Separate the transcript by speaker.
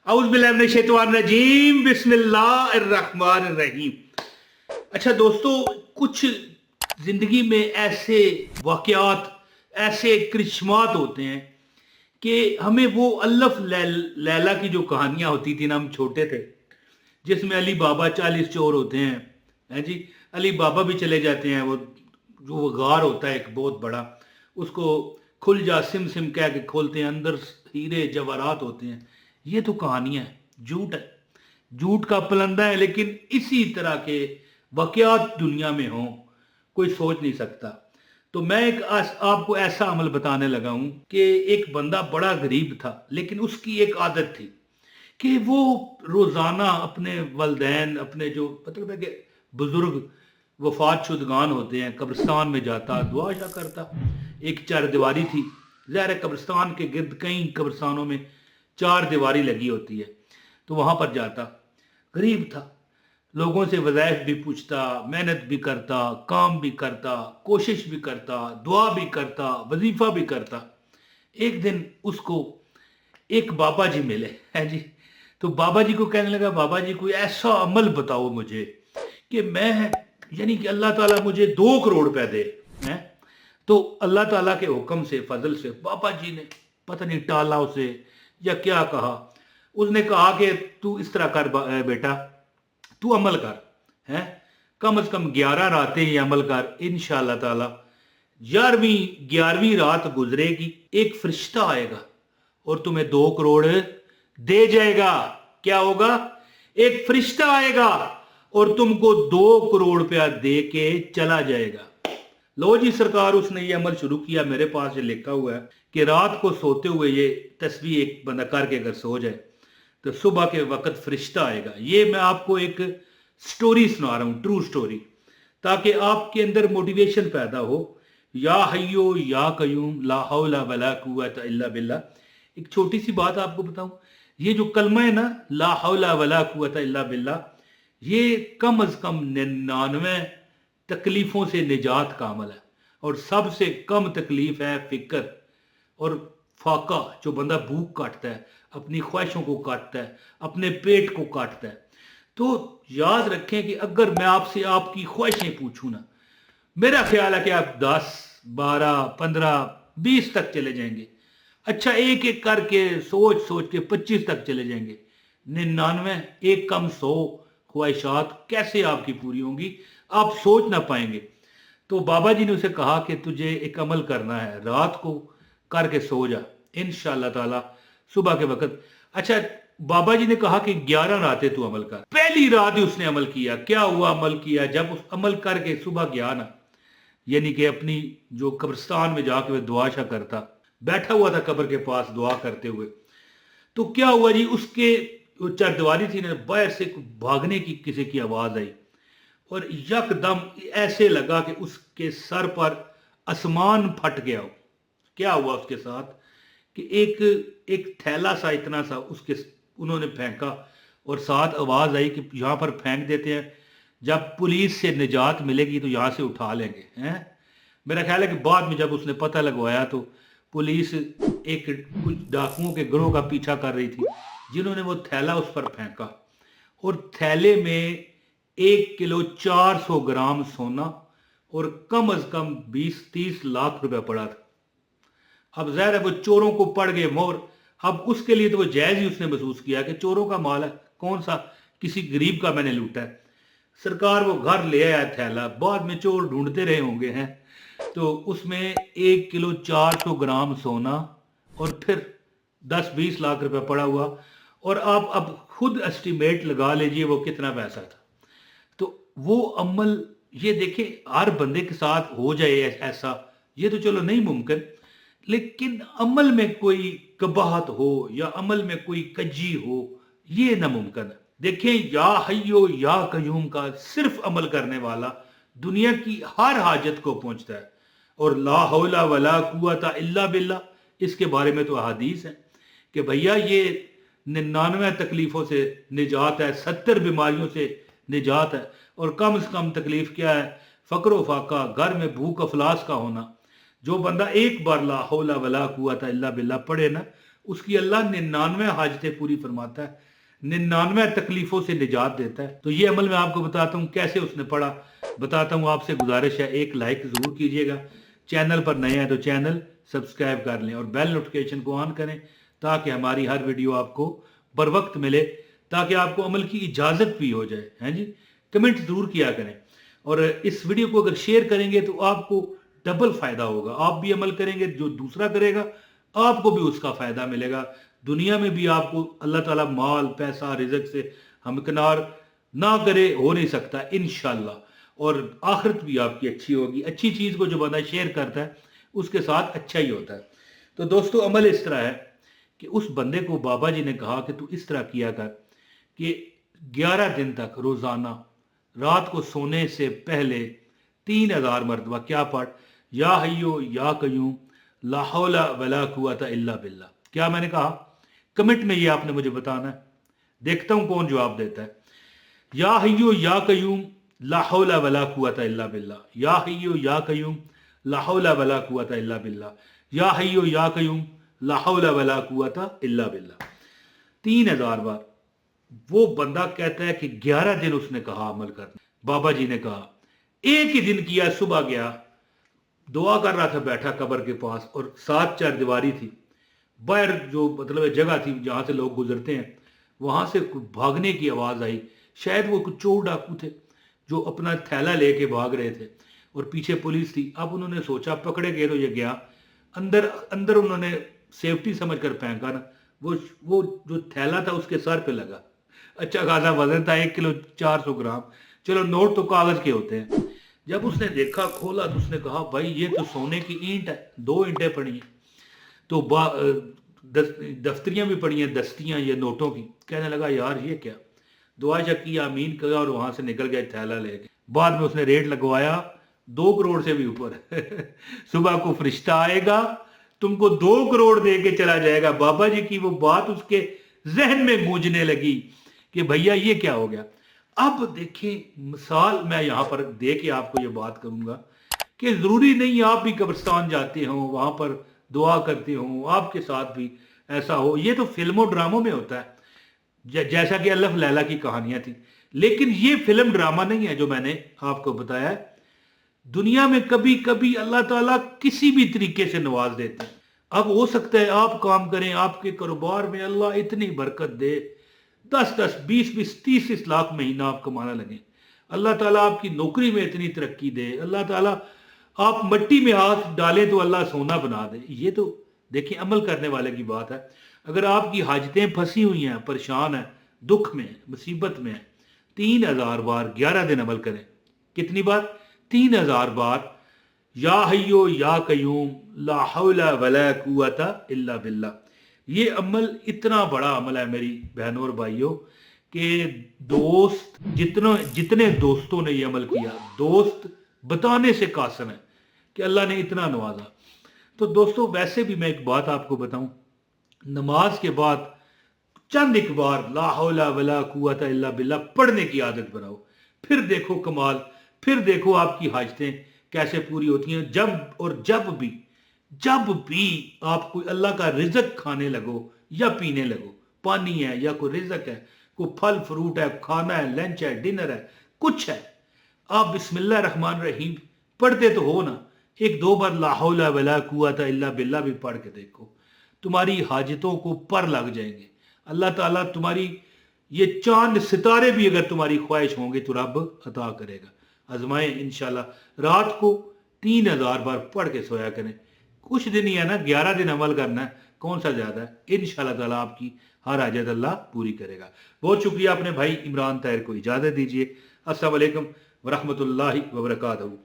Speaker 1: औज़ बिल्लाहि मिनश शैतानिर रजीम बिस्मिल्लाहिर्रहमानिर्रहीम। अच्छा दोस्तों, कुछ जिंदगी में ऐसे वाकयात, ऐसे करिश्मात होते हैं कि हमें वो अल्लफ लैला की जो कहानियां होती थी ना, हम छोटे थे, जिसमें अली बाबा 40 चोर होते हैं जी। अली बाबा भी चले जाते हैं, वो जो वो गार होता है एक बहुत बड़ा, उसको खुल जा सिम सिम कह के खोलते हैं, अंदर हीरे जवाहरात होते हैं। ये तो कहानियां हैं, झूठ है, झूठ का पलंदा है। लेकिन इसी तरह के वाकयात दुनिया में हों, कोई सोच नहीं सकता। तो मैं एक आपको ऐसा अमल बताने लगा हूं कि एक बंदा बड़ा गरीब था, लेकिन उसकी एक आदत थी कि वो रोज़ाना अपने वलदैन, अपने जो मतलब है कि बुजुर्ग वफात शुदगान होते हैं, कब्रिस्तान में जाता, दुआ शा करता। एक चार दीवारी थी, ज़ाहिर है कब्रिस्तान के गिर्द कई कब्रिस्तानों में चार दीवारी लगी होती है, तो वहाँ पर जाता। गरीब था, लोगों से वज़ाइफ भी पूछता, मेहनत भी करता, काम भी करता, कोशिश भी करता, दुआ भी करता, वजीफ़ा भी करता। एक दिन उसको एक बाबा जी मिले हैं जी। तो बाबा जी को कहने लगा, बाबा जी कोई ऐसा अमल बताओ मुझे कि मैं, यानी कि अल्लाह ताला मुझे 2 करोड़ रुपए दे हैं। तो अल्लाह ताला के हुक्म से, फजल से बाबा जी ने पता नहीं टाला उसे या क्या कहा। उसने कहा कि तू इस तरह कर बेटा, तू अमल कर, हैं, कम से कम 11 रातें ये अमल कर, इंशाअल्लाह ताला 11वीं रात गुजरेगी, एक फरिश्ता आएगा और तुम्हें 2 करोड़ दे जाएगा। क्या होगा? एक फरिश्ता आएगा और तुमको 2 करोड़ रुपया दे के चला जाएगा। लो जी सरकार, उसने ये अमल शुरू किया। मेरे पास ये लिखा हुआ है कि रात को सोते हुए ये तस्वीर एक बंदा करके अगर सो जाए तो सुबह के वक्त फरिश्ता आएगा। ये मैं आपको एक स्टोरी सुना रहा हूँ, ट्रू स्टोरी, ताकि आपके अंदर मोटिवेशन पैदा हो। या हय्यो या कयूम ला हौला वला कुव्वता इल्ला बिल्लाह। एक छोटी सी बात आपको बताऊं, ये जो कलमा है ना, ला हौला वला कुव्वता इल्ला बिल्लाह, ये कम अज कम 99 तकलीफों से निजात का अमल है। और सबसे कम तकलीफ है फिक्र और फाका। जो बंदा भूख काटता है, अपनी ख्वाहिशों को काटता है, अपने पेट को काटता है। तो याद रखें कि अगर मैं आपसे आपकी ख्वाहिशें पूछूं ना, मेरा ख्याल है कि आप 10, 12, 15, 20 तक चले जाएंगे। अच्छा, एक एक करके सोच सोच के 25 तक चले जाएंगे। 99, एक कम 100 ख्वाहिशात कैसे आपकी पूरी होंगी, आप सोच ना पाएंगे। तो बाबा जी ने उसे कहा कि तुझे एक अमल करना है, रात को करके सो जा, इंशाअल्लाह ताला सुबह के वक्त। अच्छा, बाबा जी ने कहा कि 11 रातें तू अमल कर। पहली रात ही उसने अमल किया। क्या हुआ? अमल किया, जब उस अमल करके सुबह गया ना, यानी कि अपनी जो कब्रिस्तान में जाके वह दुआ शा करता, बैठा हुआ था कब्र के पास दुआ करते हुए। तो क्या हुआ जी, उसके जो चारदीवारी थी ना, बाहर से भागने की किसी की आवाज आई और यकदम ऐसे लगा कि उसके सर पर आसमान फट गया हो। क्या हुआ उसके साथ कि एक एक थैला सा, इतना सा उसके उन्होंने फेंका और साथ आवाज आई कि यहां पर फेंक देते हैं, जब पुलिस से निजात मिलेगी तो यहां से उठा लेंगे हैं। मेरा ख्याल है कि बाद में जब उसने पता लगवाया तो पुलिस एक कुछ डाकुओं के गिरोह का पीछा कर रही थी, जिन्होंने वो थैला उस पर फेंका और थैले में 1 किलो 400 ग्राम सोना और कम अज कम 20-30 लाख रुपया पड़ा था। अब ज़ाहिर है वो चोरों को पड़ गए मोर। अब उसके लिए तो वो जायज़ ही उसने महसूस किया कि चोरों का माल है, कौन सा किसी गरीब का मैंने लूटा है। सरकार वो घर ले आया थैला, बाद में चोर ढूंढते रहे होंगे हैं। तो उसमें 1 किलो 400 ग्राम सोना और फिर 10-20 लाख रुपया पड़ा हुआ। और आप अब खुद एस्टिमेट लगा लीजिए वो कितना पैसा था। तो वो अमल, ये देखें, हर बंदे के साथ हो जाए ऐसा, ये तो चलो नहीं मुमकिन, लेकिन अमल में कोई कबाहत हो या अमल में कोई कज्जी हो, ये नामुमकिन है। देखें, या हय्यो या कयूम का सिर्फ अमल करने वाला दुनिया की हर हाजत को पहुंचता है। और ला हौला वला कुव्वता इल्ला बिल्लाह, इसके बारे में तो अहादीस है कि भैया ये 99 तकलीफों से निजात है, 70 बीमारियों से निजात है। और कम से कम तकलीफ क्या है? फ़क्र फाका, घर में भूख अफलास का होना। जो बंदा एक बार ला हौला वला कुव्वता इल्ला बिल्लाह पढ़े ना, उसकी अल्लाह 99 हाजतें पूरी फरमाता है, 99 तकलीफों से निजात देता है। तो ये अमल मैं आपको बताता हूँ कैसे उसने पढ़ा, बताता हूँ। आपसे गुजारिश है एक लाइक जरूर कीजिएगा, चैनल पर नए हैं तो चैनल सब्सक्राइब कर लें और बेल नोटिफिकेशन को ऑन करें ताकि हमारी हर वीडियो आपको बर वक्त मिले, ताकि आपको अमल की इजाज़त भी हो जाए। हैं जी, कमेंट ज़रूर किया करें और इस वीडियो को अगर शेयर करेंगे तो आपको डबल फ़ायदा होगा। आप भी अमल करेंगे, जो दूसरा करेगा आपको भी उसका फ़ायदा मिलेगा। दुनिया में भी आपको अल्लाह ताला माल पैसा रिज़्क से हमकिनार ना करे, हो नहीं सकता इंशाअल्लाह। और आखिरत भी आपकी अच्छी होगी। अच्छी चीज़ को जो बंदा शेयर करता है उसके साथ अच्छा ही होता है। तो दोस्तों अमल इस तरह है कि उस बंदे को बाबा जी ने कहा कि तू इस तरह किया कर कि 11 दिन तक रोज़ाना रात को सोने से पहले 3000 मरतबा क्या पढ़, या हय्यो या कय्यूम ला हौला वला कुव्वता इल्ला बिल्लाह। क्या मैंने कहा? कमेंट में ये आपने मुझे बताना है, देखता हूं कौन जवाब देता है। या हय्यो या कय्यूम ला हौला वला कुव्वता इल्ला बिल्लाह, या हय्यो या कय्यूम ला हौला वला कुव्वता इल्ला बिल्लाह, या हय्यो या कय्यूम ला हौला वला कुव्वता इल्ला बिल्लाह। 3000 बार। वो बंदा कहता है कि 11 दिन उसने कहा अमल करना। बाबा जी ने कहा एक ही दिन किया, सुबह गया, दुआ कर रहा था बैठा कब्र के पास और साथ चार दीवारी थी, बाहर जो मतलब जगह थी जहां से लोग गुजरते हैं, वहां से भागने की आवाज आई। शायद वो कुछ चोर डाकू थे जो अपना थैला लेके भाग रहे थे और पीछे पुलिस थी। अब उन्होंने सोचा पकड़े गए तो ये गया अंदर, अंदर उन्होंने सेफ्टी समझ कर फेंका ना, वो जो थैला था उसके सर पे लगा। अच्छा खासा वजन था, 1 किलो 400 ग्राम। चलो नोट तो कागज के होते हैं। जब उसने देखा खोला तो उसने कहा भाई ये तो सोने की ईंट है, 2 ईंटें पड़ी हैं। तो दफ्तरियां भी पड़ी हैं, दस्तियां ये नोटों की। कहने लगा यार ये क्या, दुआ की आमीन कहा और वहां से निकल गया थैला लेके। बाद में उसने रेट लगवाया 2 करोड़ से भी ऊपर। सुबह को फरिश्ता आएगा तुमको 2 करोड़ दे के चला जाएगा। बाबा जी की वो बात उसके जहन में गूंजने लगी कि भैया ये क्या हो गया। अब देखिए मिसाल मैं यहां पर दे के आपको ये बात करूंगा कि जरूरी नहीं आप भी कब्रिस्तान जाते हो, वहां पर दुआ करते हो, आपके साथ भी ऐसा हो। ये तो फिल्मों ड्रामों में होता है, जैसा कि अल्लाह लैला की कहानियां थी। लेकिन ये फिल्म ड्रामा नहीं है जो मैंने आपको बताया है। दुनिया में कभी कभी अल्लाह ताला किसी भी तरीके से नवाज देते हैं। अब हो सकता है आप काम करें, आपके कारोबार में अल्लाह इतनी बरकत दे, 10-10, 20-20, 30-30 लाख महीना आप कमाना लगे। अल्लाह ताला आपकी नौकरी में इतनी तरक्की दे, अल्लाह ताला आप मिट्टी में हाथ डालें तो अल्लाह सोना बना दे। ये तो देखिए अमल करने वाले की बात है। अगर आपकी हाजतें फंसी हुई हैं, परेशान है, दुख में, मुसीबत में, 3000 बार 11 दिन अमल करें। कितनी बार? 3000 बार। या हय्यो या कय्यूम ला हौला वला कुव्वता इल्ला बिल्लाह। ये अमल इतना बड़ा अमल है मेरी बहनों और भाइयों कि दोस्त जितने दोस्तों ने ये अमल किया, दोस्त बताने से कासिर है कि अल्लाह ने इतना नवाजा। तो दोस्तों वैसे भी मैं एक बात आपको बताऊं, नमाज के बाद चंद एक बार ला हौला वला कुव्वता इल्ला बिल्लाह पढ़ने की आदत बनाओ। फिर देखो कमाल, फिर देखो आपकी हाजतें कैसे पूरी होती हैं। जब भी आप कोई अल्लाह का रिज़्क खाने लगो या पीने लगो, पानी है या कोई रिज़्क है, कोई फल फ्रूट है, खाना है, लंच है, डिनर है, कुछ है, आप बिस्मिल्लाह रहमान रहीम पढ़ते तो हो ना। 1-2 बार ला हौला वला कुव्वता इल्ला बिल्लाह भी पढ़ के देखो, तुम्हारी हाजतों को पर लग जाएंगे। अल्लाह ताला तुम्हारी ये चांद सितारे भी अगर तुम्हारी ख्वाहिश होंगे तो रब अता करेगा। आजमाएं इंशाल्लाह। रात को 3000 बार पढ़ के सोया करें। कुछ दिन ही है ना, 11 दिन अमल करना है, कौन सा ज्यादा है। इंशाल्लाह ताला आपकी हर हाजत अल्लाह पूरी करेगा। बहुत शुक्रिया। अपने भाई इमरान ताहिर को इजाजत दीजिए। अस्सलाम वालेकुम वरहमतुल्लाहि वबरकातुहू।